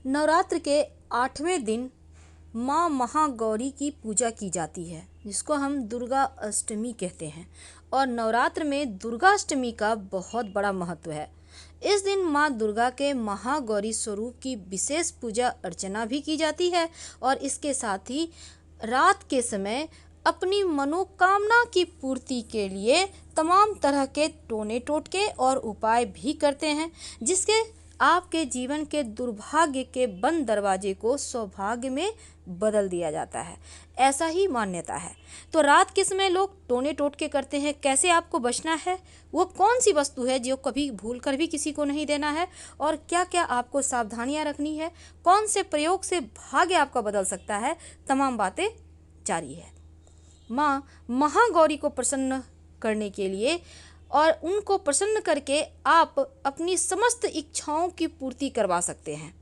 नवरात्र के 8वें दिन माँ महागौरी की पूजा की जाती है, जिसको हम दुर्गा अष्टमी कहते हैं। और नवरात्र में दुर्गा अष्टमी का बहुत बड़ा महत्व है। इस दिन माँ दुर्गा के महागौरी स्वरूप की विशेष पूजा अर्चना भी की जाती है और इसके साथ ही रात के समय अपनी मनोकामना की पूर्ति के लिए तमाम तरह के टोने टोटके और उपाय भी करते हैं, जिसके आपके जीवन के दुर्भाग्य के बंद दरवाजे को सौभाग्य में बदल दिया जाता है। ऐसा ही मान्यता है। तो रात के समय लोग टोने टोटके करते हैं। कैसे आपको बचना है, वो कौन सी वस्तु है जो कभी भूल कर भी किसी को नहीं देना है, और क्या क्या आपको सावधानियां रखनी है, कौन से प्रयोग से भाग्य आपका बदल सकता है, तमाम बातें जारी है। माँ महागौरी को प्रसन्न करने के लिए और उनको प्रसन्न करके आप अपनी समस्त इच्छाओं की पूर्ति करवा सकते हैं।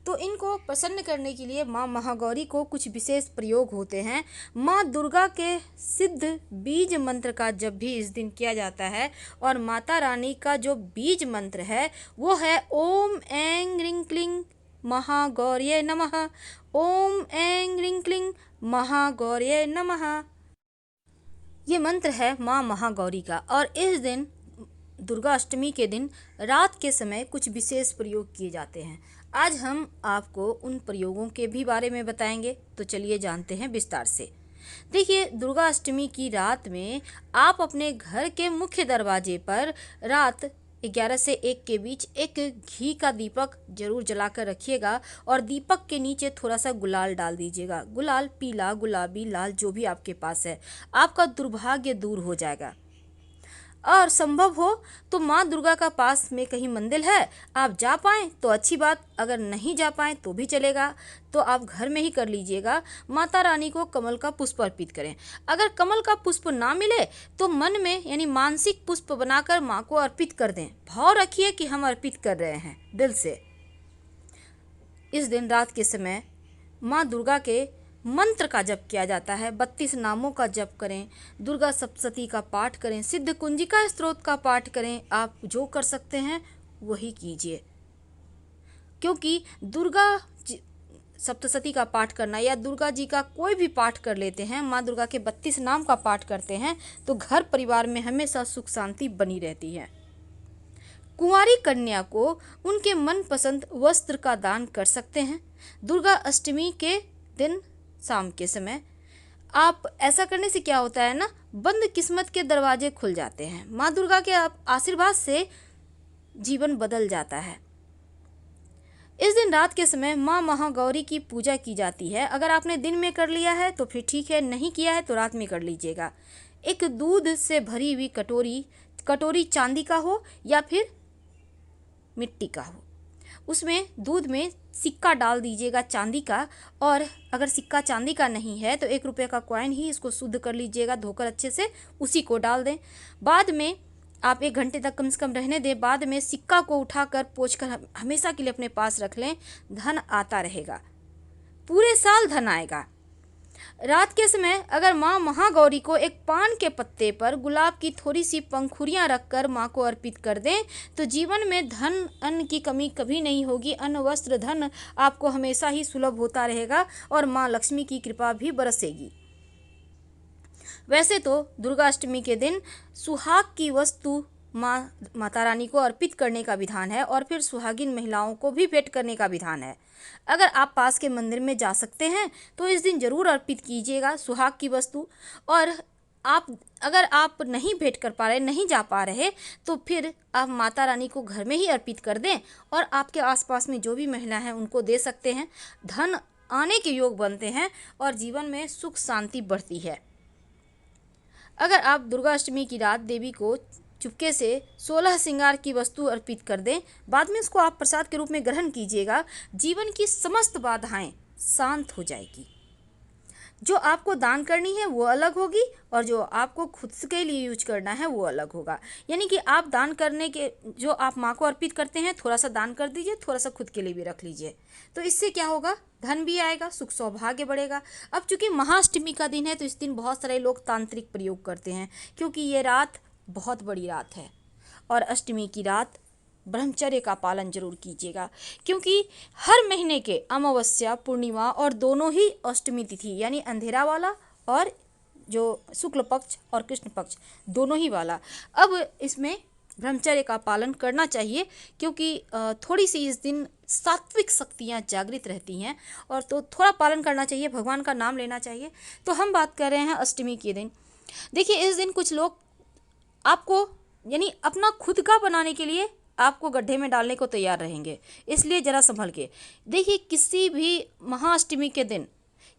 तो इनको प्रसन्न करने के लिए माँ महागौरी को कुछ विशेष प्रयोग होते हैं। माँ दुर्गा के सिद्ध बीज मंत्र का जब भी इस दिन किया जाता है, और माता रानी का जो बीज मंत्र है वो है ओम ऐं ह्रीं क्लीं महागौर्ये नमः। ओम ऐं ह्रीं क्लीं महागौर्ये नमः। ये मंत्र है माँ महागौरी का। और इस दिन दुर्गा अष्टमी के दिन रात के समय कुछ विशेष प्रयोग किए जाते हैं। आज हम आपको उन प्रयोगों के भी बारे में बताएंगे। तो चलिए जानते हैं विस्तार से। देखिए, दुर्गा अष्टमी की रात में आप अपने घर के मुख्य दरवाजे पर रात 11 से 1 के बीच एक घी का दीपक जरूर जलाकर रखिएगा और दीपक के नीचे थोड़ा सा गुलाल डाल दीजिएगा। गुलाल पीला, गुलाबी, लाल जो भी आपके पास है, आपका दुर्भाग्य दूर हो जाएगा। और संभव हो तो माँ दुर्गा का पास में कहीं मंदिर है, आप जा पाएँ तो अच्छी बात, अगर नहीं जा पाएँ तो भी चलेगा, तो आप घर में ही कर लीजिएगा। माता रानी को कमल का पुष्प अर्पित करें। अगर कमल का पुष्प ना मिले तो मन में यानी मानसिक पुष्प बनाकर माँ को अर्पित कर दें। भाव रखिए कि हम अर्पित कर रहे हैं दिल से। इस दिन रात के समय माँ दुर्गा के मंत्र का जप किया जाता है। 32 नामों का जप करें, दुर्गा सप्तशती का पाठ करें, सिद्ध कुंजिका स्तोत्र का पाठ करें। आप जो कर सकते हैं वही कीजिए, क्योंकि दुर्गा सप्तशती का पाठ करना या दुर्गा जी का कोई भी पाठ कर लेते हैं, माँ दुर्गा के 32 नाम का पाठ करते हैं, तो घर परिवार में हमेशा सुख शांति बनी रहती है। कुंवारी कन्या को उनके मनपसंद वस्त्र का दान कर सकते हैं। दुर्गा अष्टमी के दिन शाम के समय आप ऐसा करने से क्या होता है ना, बंद किस्मत के दरवाजे खुल जाते हैं। माँ दुर्गा के आशीर्वाद से जीवन बदल जाता है। इस दिन रात के समय माँ महागौरी की पूजा की जाती है। अगर आपने दिन में कर लिया है तो फिर ठीक है, नहीं किया है तो रात में कर लीजिएगा। एक दूध से भरी हुई कटोरी चांदी का हो या फिर मिट्टी का हो, उसमें दूध में सिक्का डाल दीजिएगा चांदी का। और अगर सिक्का चांदी का नहीं है तो 1 रुपये का कॉइन ही इसको शुद्ध कर लीजिएगा, धोकर अच्छे से उसी को डाल दें। बाद में आप 1 घंटे तक कम से कम रहने दें। बाद में सिक्का को उठाकर पोंछकर हमेशा के लिए अपने पास रख लें। धन आता रहेगा, पूरे साल धन आएगा। रात के समय अगर माँ महागौरी को एक पान के पत्ते पर गुलाब की थोड़ी सी पंखुड़ियाँ रखकर माँ को अर्पित कर दें तो जीवन में धन अन्न की कमी कभी नहीं होगी। अन्न वस्त्र धन आपको हमेशा ही सुलभ होता रहेगा और माँ लक्ष्मी की कृपा भी बरसेगी। वैसे तो दुर्गा अष्टमी के दिन सुहाग की वस्तु माता रानी को अर्पित करने का विधान है और फिर सुहागिन महिलाओं को भी भेंट करने का विधान है। अगर आप पास के मंदिर में जा सकते हैं तो इस दिन जरूर अर्पित कीजिएगा सुहाग की वस्तु। और अगर आप नहीं भेंट कर पा रहे, नहीं जा पा रहे, तो फिर आप माता रानी को घर में ही अर्पित कर दें और आपके आसपास में जो भी महिला हैं उनको दे सकते हैं। धन आने के योग बनते हैं और जीवन में सुख शांति बढ़ती है। अगर आप दुर्गा अष्टमी की रात देवी को चुपके से 16 श्रृंगार की वस्तु अर्पित कर दें, बाद में इसको आप प्रसाद के रूप में ग्रहण कीजिएगा, जीवन की समस्त बाधाएं शांत हो जाएगी। जो आपको दान करनी है वो अलग होगी और जो आपको खुद के लिए यूज करना है वो अलग होगा। यानी कि आप दान करने के जो आप माँ को अर्पित करते हैं, थोड़ा सा दान कर दीजिए, थोड़ा सा खुद के लिए भी रख लीजिए। तो इससे क्या होगा, धन भी आएगा, सुख सौभाग्य बढ़ेगा। अब चूंकि महाअष्टमी का दिन है तो इस दिन बहुत सारे लोग तांत्रिक प्रयोग करते हैं, क्योंकि ये रात बहुत बड़ी रात है और अष्टमी की रात ब्रह्मचर्य का पालन जरूर कीजिएगा, क्योंकि हर महीने के अमावस्या, पूर्णिमा और दोनों ही अष्टमी तिथि यानी अंधेरा वाला और जो शुक्ल पक्ष और कृष्ण पक्ष दोनों ही वाला, अब इसमें ब्रह्मचर्य का पालन करना चाहिए, क्योंकि थोड़ी सी इस दिन सात्विक शक्तियाँ जागृत रहती हैं और तो थोड़ा पालन करना चाहिए, भगवान का नाम लेना चाहिए। तो हम बात कर रहे हैं अष्टमी के दिन। देखिए, इस दिन कुछ लोग आपको यानी अपना खुद का बनाने के लिए आपको गड्ढे में डालने को तैयार रहेंगे, इसलिए ज़रा संभल के देखिए। किसी भी महाअष्टमी के दिन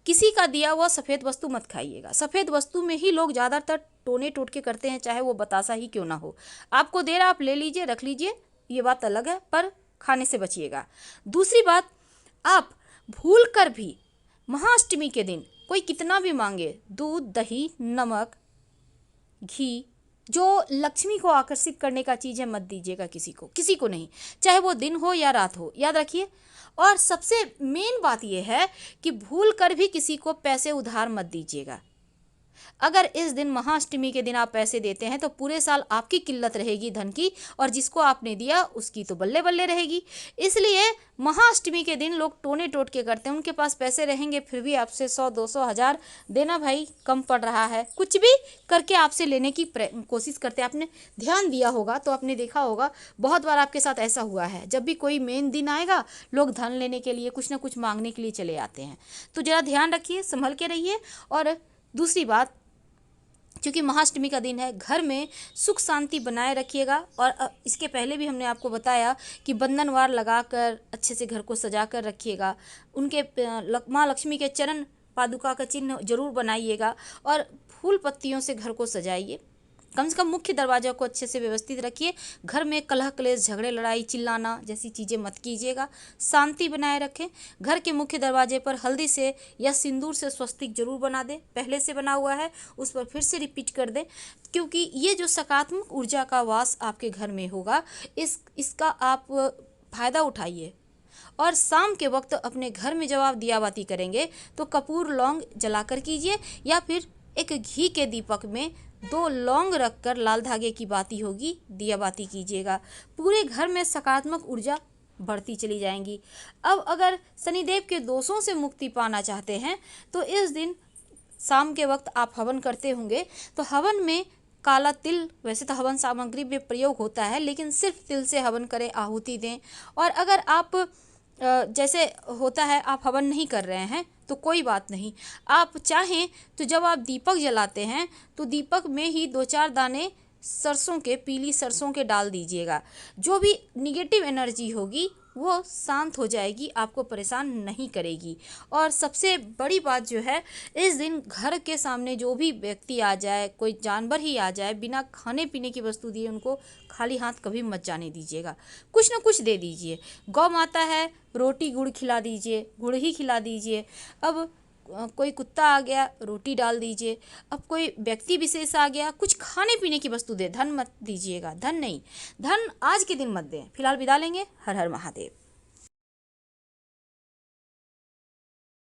किसी का दिया हुआ सफ़ेद वस्तु मत खाइएगा। सफ़ेद वस्तु में ही लोग ज़्यादातर टोने टोटके करते हैं, चाहे वो बतासा ही क्यों ना हो। आपको दे रहा, आप ले लीजिए, रख लीजिए, ये बात अलग है, पर खाने से बचिएगा। दूसरी बात, आप भूल कर भी महाअष्टमी के दिन कोई कितना भी मांगे, दूध, दही, नमक, घी, जो लक्ष्मी को आकर्षित करने का चीज़ है, मत दीजिएगा किसी को नहीं, चाहे वो दिन हो या रात हो, याद रखिए। और सबसे मेन बात यह है कि भूल कर भी किसी को पैसे उधार मत दीजिएगा। अगर इस दिन महाअष्टमी के दिन आप पैसे देते हैं तो पूरे साल आपकी किल्लत रहेगी धन की, और जिसको आपने दिया उसकी तो बल्ले बल्ले रहेगी। इसलिए महाअष्टमी के दिन लोग टोने टोटके करते हैं, उनके पास पैसे रहेंगे फिर भी आपसे 100, 200, 1000 देना भाई कम पड़ रहा है, कुछ भी करके आपसे लेने की कोशिश करते हैं। आपने ध्यान दिया होगा तो आपने देखा होगा, बहुत बार आपके साथ ऐसा हुआ है, जब भी कोई मेन दिन आएगा लोग धन लेने के लिए, कुछ ना कुछ मांगने के लिए चले आते हैं। तो ज़रा ध्यान रखिए, संभल के रहिए। और दूसरी बात, क्योंकि महाअष्टमी का दिन है, घर में सुख शांति बनाए रखिएगा। और इसके पहले भी हमने आपको बताया कि बंधनवार लगाकर अच्छे से घर को सजा कर रखिएगा। उनके माँ लक्ष्मी के चरण पादुका का चिन्ह जरूर बनाइएगा और फूल पत्तियों से घर को सजाइए। कम से कम मुख्य दरवाजा को अच्छे से व्यवस्थित रखिए। घर में कलह क्लेश, झगड़े, लड़ाई, चिल्लाना जैसी चीज़ें मत कीजिएगा। शांति बनाए रखें। घर के मुख्य दरवाजे पर हल्दी से या सिंदूर से स्वस्तिक जरूर बना दें। पहले से बना हुआ है उस पर फिर से रिपीट कर दें, क्योंकि ये जो सकारात्मक ऊर्जा का वास आपके घर में होगा, इसका आप फ़ायदा उठाइए। और शाम के वक्त अपने घर में जब आप दिया बाती करेंगे तो कपूर लौंग जलाकर कीजिए, या फिर एक घी के दीपक में 2 लौंग रखकर लाल धागे की बाती होगी, दिया बाती कीजिएगा। पूरे घर में सकारात्मक ऊर्जा बढ़ती चली जाएंगी। अब अगर शनिदेव के दोषों से मुक्ति पाना चाहते हैं तो इस दिन शाम के वक्त आप हवन करते होंगे, तो हवन में काला तिल, वैसे तो हवन सामग्री में प्रयोग होता है, लेकिन सिर्फ तिल से हवन करें, आहुति दें। और अगर आप जैसे होता है आप हवन नहीं कर रहे हैं तो कोई बात नहीं, आप चाहें तो जब आप दीपक जलाते हैं तो दीपक में ही 2-4 दाने सरसों के, पीली सरसों के डाल दीजिएगा। जो भी निगेटिव एनर्जी होगी वो शांत हो जाएगी, आपको परेशान नहीं करेगी। और सबसे बड़ी बात जो है, इस दिन घर के सामने जो भी व्यक्ति आ जाए, कोई जानवर ही आ जाए, बिना खाने पीने की वस्तु दिए उनको खाली हाथ कभी मत जाने दीजिएगा। कुछ ना कुछ दे दीजिए। गौ माता है, रोटी गुड़ खिला दीजिए, गुड़ ही खिला दीजिए। अब कोई कुत्ता आ गया, रोटी डाल दीजिए। अब कोई व्यक्ति विशेष आ गया, कुछ खाने पीने की वस्तु दे, धन मत दीजिएगा, धन नहीं, धन आज के दिन मत दें। फिलहाल विदा लेंगे। हर हर महादेव।